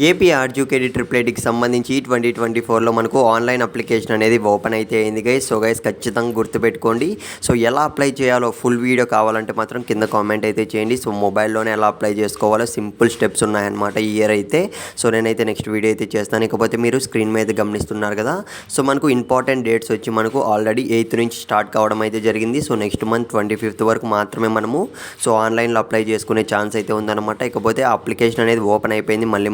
AP ఆర్జీకేడీ triple ఐటీకి సంబంధించి 2024లో మనకు ఆన్లైన్ అప్లికేషన్ అనేది ఓపెన్ అయితే అయింది గైస్. సో గైస్ ఖచ్చితంగా గుర్తుపెట్టుకోండి. సో ఎలా అప్లై చేయాలో ఫుల్ వీడియో కావాలంటే మాత్రం కింద కామెంట్ అయితే చేయండి. సో మొబైల్లోనే ఎలా అప్లై చేసుకోవాలో సింపుల్ స్టెప్స్ ఉన్నాయన్నమాట ఈ ఇయర్ అయితే. సో నేనైతే నెక్స్ట్ వీడియో అయితే చేస్తాను. ఇకపోతే మీరు స్క్రీన్ మీద గమనిస్తున్నారు కదా. సో మనకు ఇంపార్టెంట్ డేట్స్ వచ్చి మనకు ఆల్రెడీ 8th నుంచి స్టార్ట్ కావడం అయితే జరిగింది. సో నెక్స్ట్ మంత్ 25th వరకు మాత్రమే మనము ఆన్లైన్లో అప్లై చేసుకునే ఛాన్స్ అయితే ఉందన్నమాట. ఇకపోతే అప్లికేషన్ అనేది ఓపెన్ అయిపోయింది. మళ్ళీ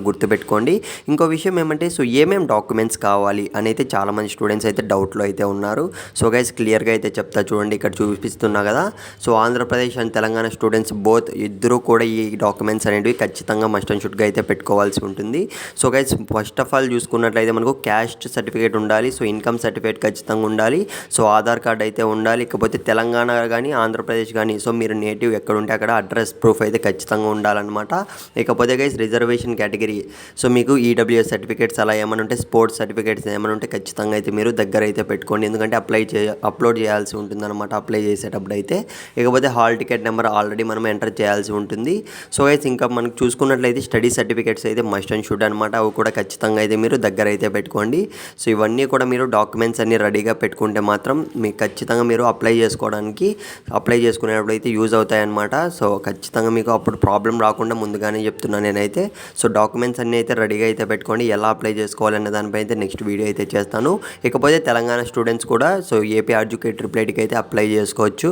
గుర్తుపెట్టుకోండి. ఇంకో విషయం ఏమంటే ఏమేం డాక్యుమెంట్స్ కావాలి అని అయితే చాలామంది స్టూడెంట్స్ అయితే డౌట్లో అయితే ఉన్నారు. సో గైస్ క్లియర్గా అయితే చెప్తా చూడండి, ఇక్కడ చూపిస్తున్నా కదా. So Andhra Pradesh and Telangana students both ఇద్దరు కూడా ఈ డాక్యుమెంట్స్ అనేవి ఖచ్చితంగా మస్ట్ అండ్ షుడ్గా అయితే పెట్టుకోవాల్సి ఉంటుంది. So guys first of all చూసుకున్నట్లయితే మనకు క్యాస్ట్ సర్టిఫికేట్ ఉండాలి. సో ఇన్కమ్ సర్టిఫికేట్ ఖచ్చితంగా ఉండాలి. సో ఆధార్ కార్డ్ అయితే ఉండాలి. ఇకపోతే తెలంగాణ కానీ ఆంధ్రప్రదేశ్ కానీ సో మీరు నేటివ్ ఎక్కడ ఉంటే అక్కడ అడ్రస్ ప్రూఫ్ అయితే ఖచ్చితంగా ఉండాలన్నమాట. ఇకపోతే గైస్ రిజర్వేషన్ కేటగిరీ, సో మీకు ఈడబ్ల్యూఎస్ సర్టిఫికేట్స్ అలా ఏమైనా ఉంటే, స్పోర్ట్స్ సర్టిఫికేట్స్ ఏమైనా ఉంటే ఖచ్చితంగా అయితే మీరు దగ్గర అయితే పెట్టుకోండి. ఎందుకంటే అప్లోడ్ చేయాల్సి ఉంటుందన్నమాట అప్లై చేసేటప్పుడు అయితే. ఇకపోతే హాల్ టికెట్ నెంబర్ ఆల్రెడీ మనం ఎంటర్ చేయాల్సి ఉంటుంది. సో గైస్ ఇంకా మనకు చూసుకున్నట్లయితే స్టడీ సర్టిఫికేట్స్ అయితే మస్ట్ అండ్ షుడ్ అనమాట. అవి కూడా ఖచ్చితంగా అయితే మీరు దగ్గర అయితే పెట్టుకోండి. సో ఇవన్నీ కూడా మీరు డాక్యుమెంట్స్ అన్నీ రెడీగా పెట్టుకుంటే మాత్రం మీకు ఖచ్చితంగా మీరు అప్లై చేసుకునేటప్పుడు అయితే యూజ్ అవుతాయన్నమాట. సో ఖచ్చితంగా మీకు అప్పుడు ప్రాబ్లం రాకుండా ముందుగానే చెప్తున్నాను నేనైతే. సో డాక్యుమెంట్స్ అన్నీ అయితే రెడీగా అయితే పెట్టుకోండి. ఎలా అప్లై చేసుకోవాలనే దానిపై అయితే నెక్స్ట్ వీడియో అయితే చేస్తాను. ఇకపోతే తెలంగాణ స్టూడెంట్స్ కూడా సో ఏపీ ఆర్జీకేడీ ట్రిపుల్ ఐటీకి అయితే అప్లై చేసుకోవచ్చు.